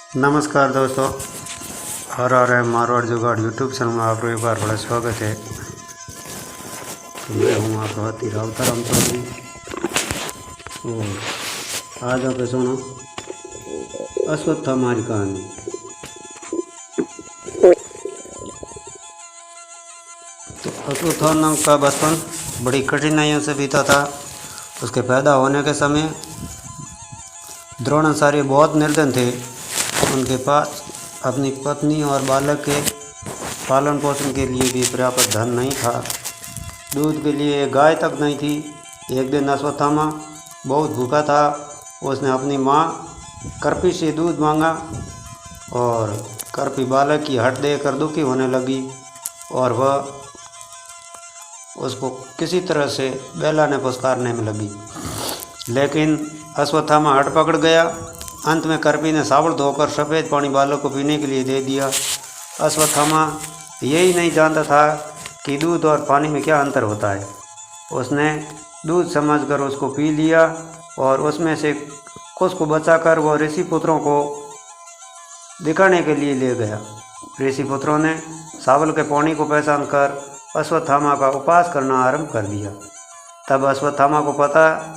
नमस्कार दोस्तों, हर है मारवाड़ जुगाड़ यूट्यूब चैनल में आपको एक बार बड़ा स्वागत है। तो मैं हूँ आपका हाथी रावताराम चौधरी और आज आप सुनो अश्वत्थामा की कहानी। तो अश्वत्थामा का बचपन बड़ी कठिनाइयों से बीता था। उसके पैदा होने के समय द्रोणाचार्य बहुत निर्धन थे। उनके पास अपनी पत्नी और बालक के पालन पोषण के लिए भी पर्याप्त धन नहीं था। दूध के लिए गाय तक नहीं थी। एक दिन अश्वत्थामा बहुत भूखा था। उसने अपनी माँ करपी से दूध मांगा और करपी बालक की हट देकर दुखी होने लगी और वह उसको किसी तरह से बहलाने पुचकारने में लगी, लेकिन अश्वत्थामा हट पकड़ गया। अंत में करपी ने साबुल धोकर सफ़ेद पानी बालक को पीने के लिए दे दिया। अश्वत्थामा यही नहीं जानता था कि दूध और पानी में क्या अंतर होता है। उसने दूध समझकर उसको पी लिया और उसमें से कुछ को बचाकर वह ऋषि पुत्रों को दिखाने के लिए ले गया। ऋषि पुत्रों ने साबुल के पानी को पहचान कर अश्वत्थामा का उपास करना आरंभ कर दिया। तब अश्वत्थामा को पता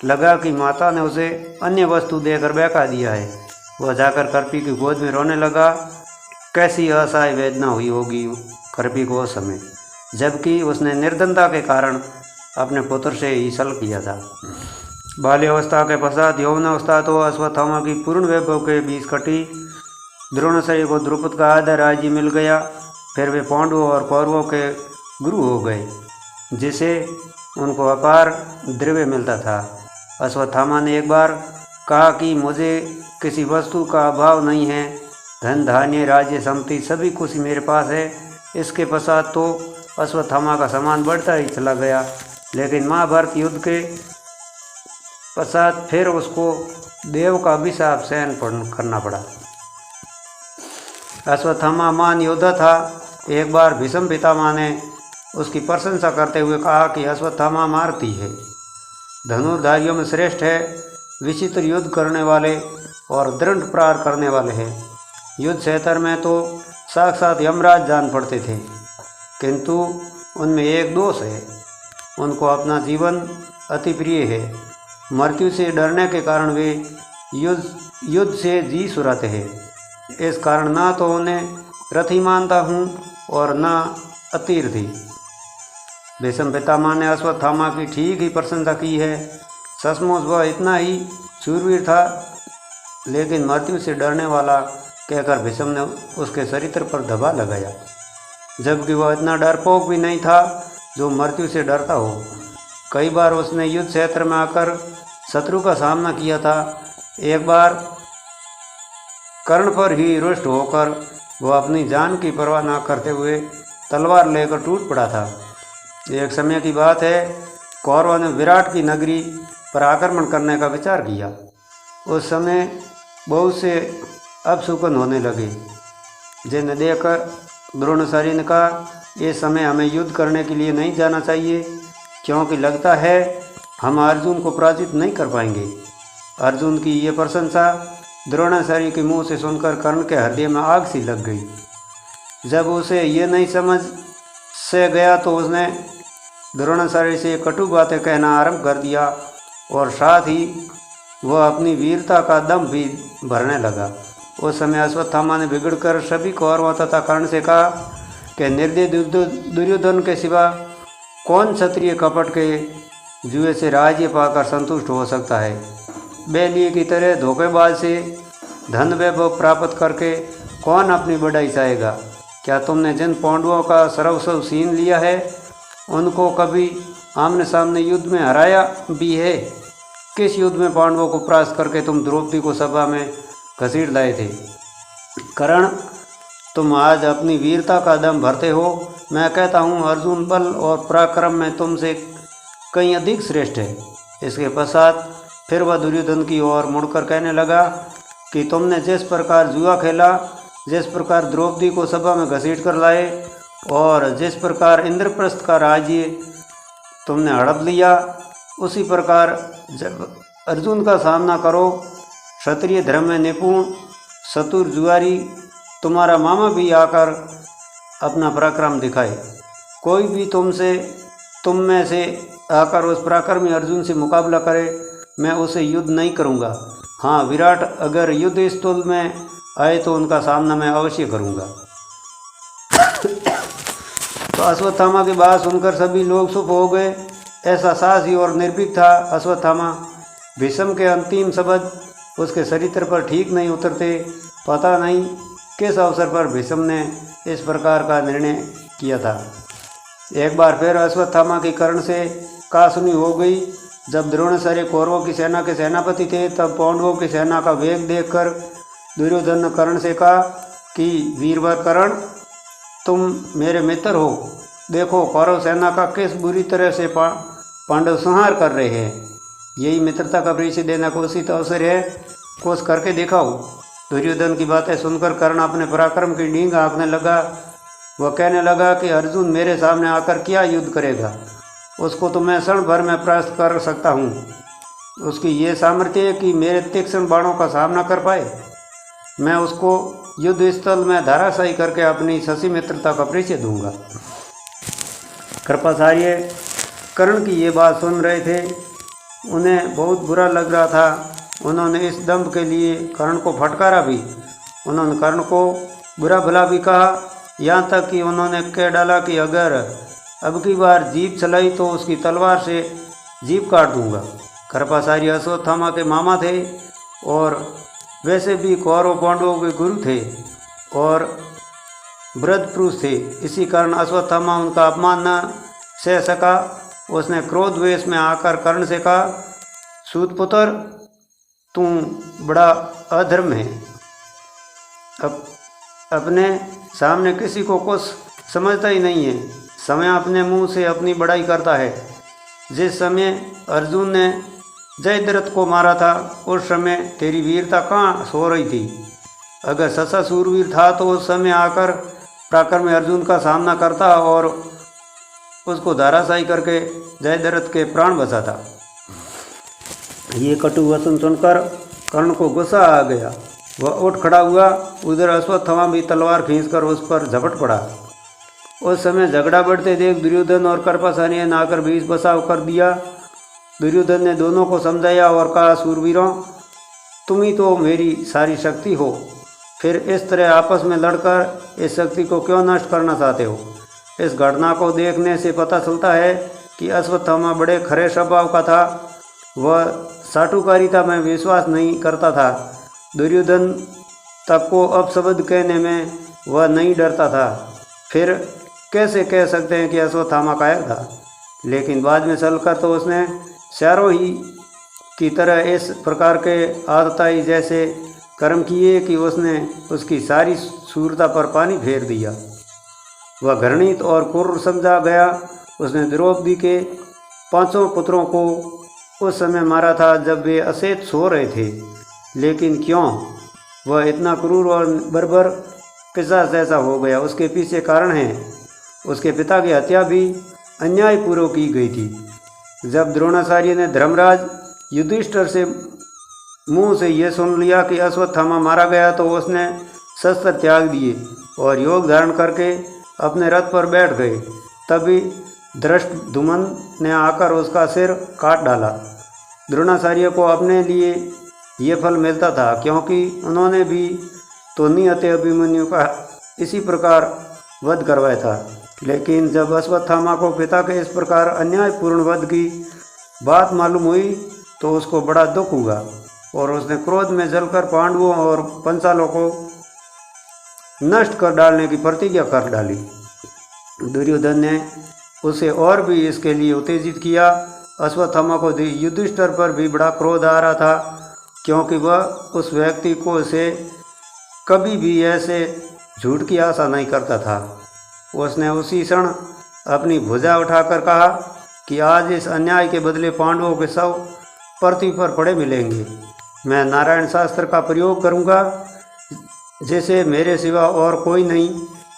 लगा कि माता ने उसे अन्य वस्तु देकर बहका दिया है। वह जाकर करपी की गोद में रोने लगा। कैसी असहाय वेदना हुई होगी करपी को उस समय, जबकि उसने निर्धनता के कारण अपने पुत्र से ही छल किया था। बाल्यावस्था के पश्चात यौवनावस्था तो अश्वत्थामा की पूर्ण वैभव के बीच कटी। द्रोणाचार्य को द्रुपद का आधा राज्य मिल गया। फिर वे पांडवों और कौरवों के गुरु हो गए, जिसे उनको अपार द्रव्य मिलता था। अश्वत्थामा ने एक बार कहा कि मुझे किसी वस्तु का अभाव नहीं है। धन धान्य राज्य संपत्ति सभी कुछ मेरे पास है। इसके पश्चात तो अश्वत्थामा का सम्मान बढ़ता ही चला गया, लेकिन महाभारत युद्ध के पश्चात फिर उसको देव का अभिशाप सहन करना पड़ा। अश्वत्थामा महान योद्धा था। एक बार भीष्म पितामह ने उसकी प्रशंसा करते हुए कहा कि अश्वत्थामा महारथी है, धनुर्धारियों में श्रेष्ठ है, विचित्र युद्ध करने वाले और दृढ़ प्रहार करने वाले हैं। युद्ध क्षेत्र में तो साक्षात यमराज जान पड़ते थे, किंतु उनमें एक दोष है, उनको अपना जीवन अति प्रिय है। मृत्यु से डरने के कारण वे युद्ध से जी सुराते हैं। इस कारण ना तो उन्हें रथी मानता हूँ और न अतीर्थी। भीष्म पितामह ने अश्वत्थामा की ठीक ही प्रशंसा की है। सचमुच वह इतना ही शूरवीर था, लेकिन मृत्यु से डरने वाला कहकर भीष्म ने उसके चरित्र पर धब्बा लगाया, जबकि वह इतना डरपोक भी नहीं था जो मृत्यु से डरता हो। कई बार उसने युद्ध क्षेत्र में आकर शत्रु का सामना किया था। एक बार कर्ण पर ही रुष्ट होकर वह अपनी जान की परवाह न करते हुए तलवार लेकर टूट पड़ा था। एक समय की बात है, कौरवों ने विराट की नगरी पर आक्रमण करने का विचार किया। उस समय बहुत से अपशकुन होने लगे, जिन्हें देखकर द्रोणाचार्य ने कहा, ये समय हमें युद्ध करने के लिए नहीं जाना चाहिए, क्योंकि लगता है हम अर्जुन को पराजित नहीं कर पाएंगे। अर्जुन की ये प्रशंसा द्रोणाचार्य के मुंह से सुनकर कर्ण के हृदय में आग सी लग गई। जब उसे ये नहीं समझ से गया तो उसने द्रोणाचार्य से कटु बातें कहना आरंभ कर दिया और साथ ही वह अपनी वीरता का दम भी भरने लगा। उस समय अश्वत्थामा ने बिगड़कर सभी कौरवों तथा कर्ण से कहा कि निर्दयी दुर्योधन के सिवा कौन क्षत्रिय कपट के जुए से राज्य पाकर संतुष्ट हो सकता है। बैलिए की तरह धोखेबाज से धन वैभव प्राप्त करके कौन अपनी बढ़ाई चाहेगा। क्या तुमने जिन पांडवों का सर्वस्व छीन लिया है, उनको कभी आमने सामने युद्ध में हराया भी है? किस युद्ध में पांडवों को परास्त करके तुम द्रौपदी को सभा में घसीट लाए थे? कर्ण, तुम आज अपनी वीरता का दम भरते हो। मैं कहता हूँ अर्जुन बल और पराक्रम में तुमसे कहीं अधिक श्रेष्ठ है। इसके पश्चात फिर वह दुर्योधन की ओर मुड़कर कहने लगा कि तुमने जिस प्रकार जुआ खेला, जिस प्रकार द्रौपदी को सभा में घसीट कर लाए और जिस प्रकार इंद्रप्रस्थ का राज्य तुमने हड़प लिया, उसी प्रकार जब अर्जुन का सामना करो। क्षत्रिय धर्म में निपुण चतुर जुआरी तुम्हारा मामा भी आकर अपना पराक्रम दिखाए। कोई भी तुम में से आकर उस पराक्रमी अर्जुन से मुकाबला करे, मैं उसे युद्ध नहीं करूँगा। हाँ, विराट अगर युद्ध स्थल में आए तो उनका सामना मैं अवश्य करूँगा। तो अश्वत्थामा की बात सुनकर सभी लोग चुप हो गए। ऐसा साहसी और निर्भीक था अश्वत्थामा। भीष्म के अंतिम शब्द उसके चरित्र पर ठीक नहीं उतरते। पता नहीं किस अवसर पर भीष्म ने इस प्रकार का निर्णय किया था। एक बार फिर अश्वत्थामा की कर्ण से कासुनी हो गई। जब द्रोणाचार्य कौरवों की सेना के सेनापति थे, तब पांडवों की सेना का वेग देखकर दुर्योधन ने कर्ण से कहा कि वीरवर कर्ण, तुम मेरे मित्र हो। देखो कौरव सेना का किस बुरी तरह से पांडव संहार कर रहे हैं। यही मित्रता का परिचय देने का उचित अवसर है, कुछ करके दिखाओ। दुर्योधन की बातें सुनकर कर्ण अपने पराक्रम की नींद हाँकने लगा। वह कहने लगा कि अर्जुन मेरे सामने आकर क्या युद्ध करेगा, उसको तो मैं क्षण भर में परास्त कर सकता हूँ। उसकी ये सामर्थ्य है कि मेरे तीक्ष्ण बाणों का सामना कर पाए। मैं उसको युद्ध स्थल में धराशायी करके अपनी शशि मित्रता का परिचय दूंगा। कृपाचार्य कर्ण की ये बात सुन रहे थे। उन्हें बहुत बुरा लग रहा था। उन्होंने इस दंभ के लिए कर्ण को फटकारा भी। उन्होंने कर्ण को बुरा भला भी कहा, यहाँ तक कि उन्होंने कह डाला कि अगर अब की बार जीभ चलाई तो उसकी तलवार से जीभ काट दूंगा। कृपाचार्य अश्वत्थामा के मामा थे और वैसे भी कौरव पांडवों के गुरु थे और वृद्ध पुरुष थे। इसी कारण अश्वत्थामा उनका अपमान न सह सका। उसने क्रोध वेश में आकर कर्ण से कहा, सूतपुत्र, तू बड़ा अधर्म है। अपने सामने किसी को कुछ समझता ही नहीं है। समय अपने मुंह से अपनी बड़ाई करता है। जिस समय अर्जुन ने जयद्रथ को मारा था, उस समय तेरी वीरता कहाँ सो रही थी। अगर सच्चा सूरवीर था तो उस समय आकर पराक्रमी अर्जुन का सामना करता और उसको धराशायी करके जयद्रथ के प्राण बचाता। ये कटु वचन सुनकर कर्ण को गुस्सा आ गया। वह उठ खड़ा हुआ। उधर अश्वत्थामा भी तलवार खींचकर उस पर झपट पड़ा। उस समय झगड़ा बढ़ते देख दुर्योधन और कृपाचार्य ने आकर बीच बचाव कर दिया। दुर्योधन ने दोनों को समझाया और कहा, सूरवीरों, तुम ही तो मेरी सारी शक्ति हो, फिर इस तरह आपस में लड़कर इस शक्ति को क्यों नष्ट करना चाहते हो। इस घटना को देखने से पता चलता है कि अश्वत्थामा बड़े खरे स्वभाव का था। वह चाटुकारिता में विश्वास नहीं करता था। दुर्योधन तक को अपशब्द कहने में वह नहीं डरता था। फिर कैसे कह सकते हैं कि अश्वत्थामा कायर था। लेकिन बाद में चलकर तो उसने चारों ही की तरह इस प्रकार के आदताई जैसे कर्म किए कि उसने उसकी सारी शूरता पर पानी फेर दिया। वह घृणित और क्रूर समझा गया। उसने द्रौपदी के 5 पुत्रों को उस समय मारा था जब वे अचेत सो रहे थे। लेकिन क्यों वह इतना क्रूर और बर्बर पिशाच जैसा हो गया, उसके पीछे कारण है। उसके पिता की हत्या भी अन्यायपूर्वक की गई थी। जब द्रोणाचार्य ने धर्मराज युधिष्ठिर से मुंह से यह सुन लिया कि अश्वत्थामा मारा गया तो उसने शस्त्र त्याग दिए और योग धारण करके अपने रथ पर बैठ गए। तभी धृष्टद्युम्न ने आकर उसका सिर काट डाला। द्रोणाचार्य को अपने लिए ये फल मिलता था, क्योंकि उन्होंने भी तो निहत अभिमन्यु का इसी प्रकार वध करवाया था। लेकिन जब अश्वत्थामा को पिता के इस प्रकार अन्यायपूर्ण वध की बात मालूम हुई तो उसको बड़ा दुख हुआ और उसने क्रोध में जलकर पांडवों और पंचालों को नष्ट कर डालने की प्रतिज्ञा कर डाली। दुर्योधन ने उसे और भी इसके लिए उत्तेजित किया। अश्वत्थामा को युधिष्ठिर पर भी बड़ा क्रोध आ रहा था, क्योंकि वह उस व्यक्ति को से कभी भी ऐसे झूठ की आशा नहीं करता था। उसने उसी क्षण अपनी भुजा उठाकर कहा कि आज इस अन्याय के बदले पांडवों के शव पृथ्वी पर पड़े मिलेंगे। मैं नारायण शास्त्र का प्रयोग करूंगा, जिसे मेरे सिवा और कोई नहीं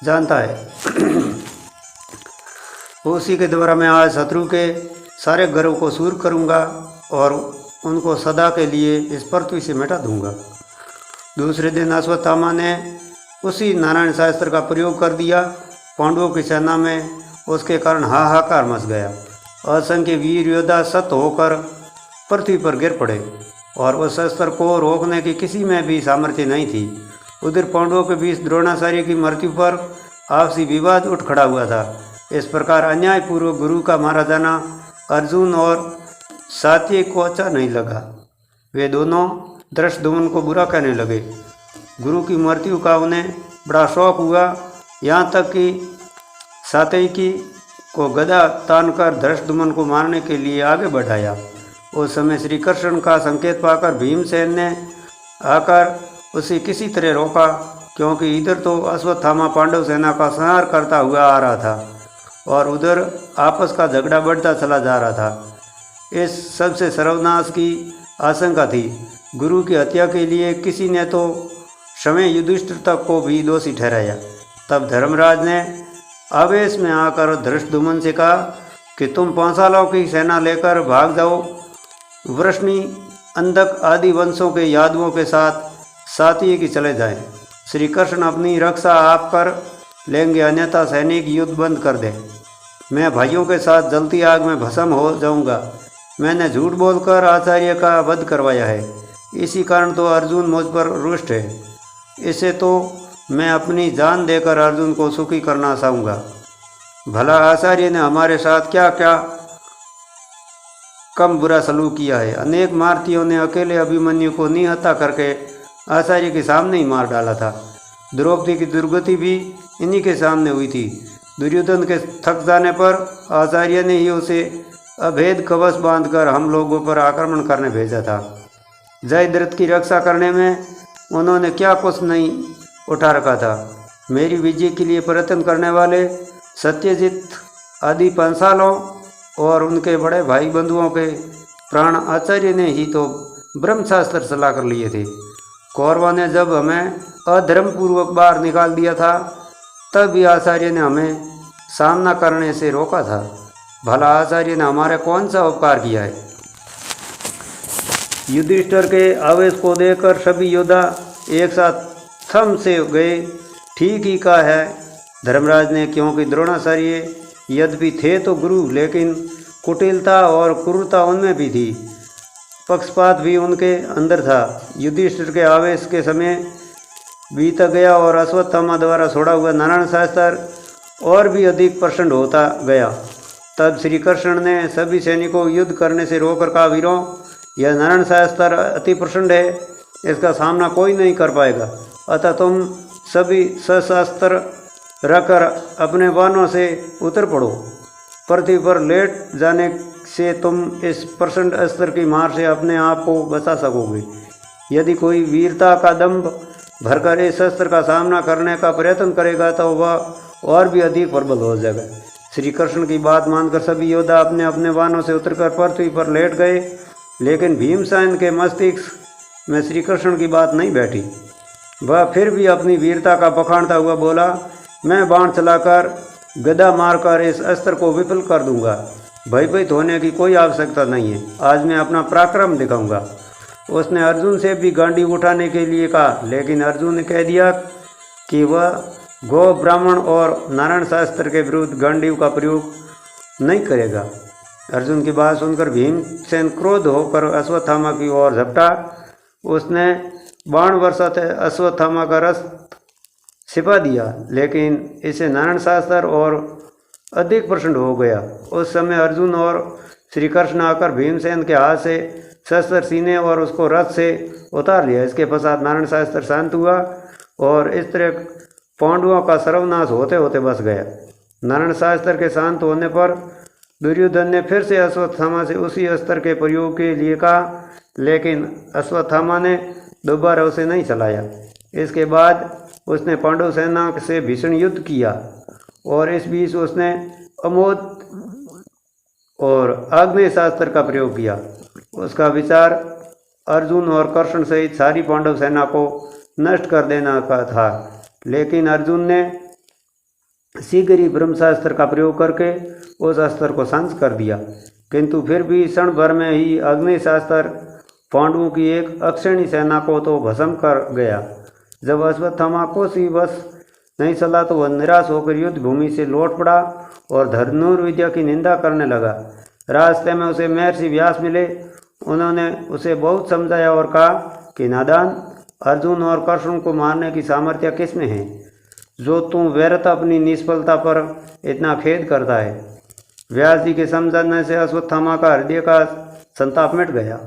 जानता है। उसी के द्वारा मैं आज शत्रु के सारे गर्व को सूर करूंगा और उनको सदा के लिए इस पृथ्वी से मिटा दूंगा। दूसरे दिन अश्वत्थामा ने उसी नारायण शास्त्र का प्रयोग कर दिया। पांडवों की सेना में उसके कारण हाहाकार मच गया। असंख्य वीर योद्धा सत होकर पृथ्वी पर गिर पड़े और उस शस्त्र को रोकने की किसी में भी सामर्थ्य नहीं थी। उधर पांडवों के बीच द्रोणाचार्य की मृत्यु पर आपसी विवाद उठ खड़ा हुआ था। इस प्रकार अन्यायपूर्वक गुरु का मारा जाना अर्जुन और सात्यकी को अच्छा नहीं लगा। वे दोनों धृष्टद्युम्न को बुरा कहने लगे। गुरु की मृत्यु का उन्हें बड़ा शौक हुआ। यहाँ तक कि सात्यकी को गदा तानकर धृष्टद्युम्न को मारने के लिए आगे बढ़ाया। उस समय श्री कृष्ण का संकेत पाकर भीमसेन ने आकर उसे किसी तरह रोका, क्योंकि इधर तो अश्वत्थामा पांडव सेना का संहार करता हुआ आ रहा था और उधर आपस का झगड़ा बढ़ता चला जा रहा था। इस सबसे सर्वनाश की आशंका थी। गुरु की हत्या के लिए किसी ने तो स्वयं युधिष्ठिर तक को भी दोषी ठहराया। तब धर्मराज ने आवेश में आकर धृष्टद्युम्न से कहा कि तुम पांचालों की सेना लेकर भाग जाओ, वृष्णि, अंधक आदि वंशों के यादवों के साथ सात्यकी चले जाएं। श्री कृष्ण अपनी रक्षा आप कर लेंगे, अन्यथा सैनिक युद्ध बंद कर दें। मैं भाइयों के साथ जलती आग में भस्म हो जाऊंगा। मैंने झूठ बोलकर आचार्य का वध करवाया है, इसी कारण तो अर्जुन मुझ पर रुष्ट है। इसे तो मैं अपनी जान देकर अर्जुन को सुखी करना चाहूँगा। भला आचार्य ने हमारे साथ क्या क्या कम बुरा सलूक किया है। अनेक मारतियों ने अकेले अभिमन्यु को निहत्था करके आचार्य के सामने ही मार डाला था। द्रौपदी की दुर्गति भी इन्हीं के सामने हुई थी। दुर्योधन के थक जाने पर आचार्य ने ही उसे अभेद कवच बांधकर हम लोगों पर आक्रमण करने भेजा था। जयद्रथ की रक्षा करने में उन्होंने क्या कुछ नहीं उठा रखा था। मेरी विजय के लिए प्रयत्न करने वाले सत्यजित आदि पांचालों और उनके बड़े भाई बंधुओं के प्राण आचार्य ने ही तो ब्रह्मशास्त्र चला कर लिए थे। कौरवों ने जब हमें अधर्मपूर्वक बाहर निकाल दिया था, तब भी आचार्य ने हमें सामना करने से रोका था। भला आचार्य ने हमारे कौन सा उपकार किया है। युधिष्ठिर के आवेश को देखकर सभी योद्धा एक साथ थम से गए। ठीक ही कहा है धर्मराज ने, क्योंकि द्रोणाचार्य यद्यपि थे तो गुरु, लेकिन कुटिलता और क्रूरता उनमें भी थी। पक्षपात भी उनके अंदर था। युधिष्ठिर के आवेश के समय बीत गया और अश्वत्थामा द्वारा छोड़ा हुआ नारायण शास्त्र और भी अधिक प्रचंड होता गया। तब श्री कृष्ण ने सभी सैनिकों को युद्ध करने से रोककर कहा, वीरों, यह नारायण शास्त्र अति प्रचंड है, इसका सामना कोई नहीं कर पाएगा। अतः तुम सभी सशस्त्र रखकर अपने वाहनों से उतर पड़ो। पृथ्वी पर लेट जाने से तुम इस प्रचंड अस्त्र की मार से अपने आप को बचा सकोगे। यदि कोई वीरता का दंभ भरकर इस अस्त्र का सामना करने का प्रयत्न करेगा तो वह और भी अधिक प्रबल हो जाएगा। श्री कृष्ण की बात मानकर सभी योद्धा अपने अपने वाहनों से उतरकर पृथ्वी पर लेट गए, लेकिन भीमसेन के मस्तिष्क में श्री कृष्ण की बात नहीं बैठी। वह फिर भी अपनी वीरता का बखानता हुआ बोला, मैं बाण चलाकर गदा मारकर इस अस्त्र को विफल कर दूंगा। भयभीत होने की कोई आवश्यकता नहीं है, आज मैं अपना पराक्रम दिखाऊंगा। उसने अर्जुन से भी गांडी उठाने के लिए कहा, लेकिन अर्जुन ने कह दिया कि वह गौ, ब्राह्मण और नारायण शास्त्र के विरुद्ध गांडीव का प्रयोग नहीं करेगा। अर्जुन की बात सुनकर भीमसेन क्रोध होकर अश्वत्थामा की ओर झपटा। उसने बाण वर्षा से अश्वत्थामा का रस छिपा दिया, लेकिन इसे नारायण शास्त्र और अधिक प्रचंड हो गया। उस समय अर्जुन और श्री कृष्ण आकर भीमसेन के हाथ से शस्त्र सीने और उसको रथ से उतार लिया। इसके पश्चात नारायण शास्त्र शांत हुआ और इस तरह पांडवों का सर्वनाश होते होते बस गया। नारायण शास्त्र के शांत होने पर दुर्योधन ने फिर से अश्वत्थामा से उसी अस्त्र के प्रयोग के लिए कहा, लेकिन अश्वत्थामा ने दोबारा उसे नहीं चलाया। इसके बाद उसने पांडव सेना से भीषण युद्ध किया और इस बीच उसने अमोद और आग्नेय शास्त्र का प्रयोग किया। उसका विचार अर्जुन और कृष्ण सहित सारी पांडव सेना को नष्ट कर देना का था, लेकिन अर्जुन ने शीघ्र ही ब्रह्मशास्त्र का प्रयोग करके उस अस्त्र को शांत कर दिया। किंतु फिर भी क्षण भर में ही आग्नेय शास्त्र पांडवों की एक अक्षयणी सेना को तो भस्म कर गया। जब अश्वत्थामा को सी बस नहीं चला तो वह निराश होकर युद्ध भूमि से लौट पड़ा और धनुर्विद्या की निंदा करने लगा। रास्ते में उसे महर्षि व्यास मिले। उन्होंने उसे बहुत समझाया और कहा कि नादान, अर्जुन और कृष्ण को मारने की सामर्थ्य किसमें है, जो तू व्यर्थ अपनी निष्फलता पर इतना खेद करता है। व्यास जी के समझाने से अश्वत्थामा का हृदय का संताप मिट गया।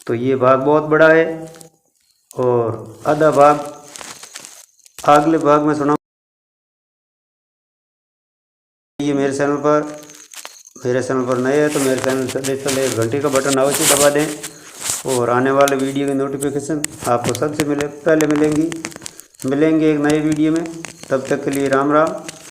तो ये भाग बहुत बड़ा है और आधा भाग अगले भाग में सुना। ये मेरे चैनल पर नए हैं तो मेरे चैनल से घंटी का बटन अवश्य दबा दें और आने वाले वीडियो की नोटिफिकेशन आपको सबसे पहले मिलेंगे एक नए वीडियो में। तब तक के लिए राम राम।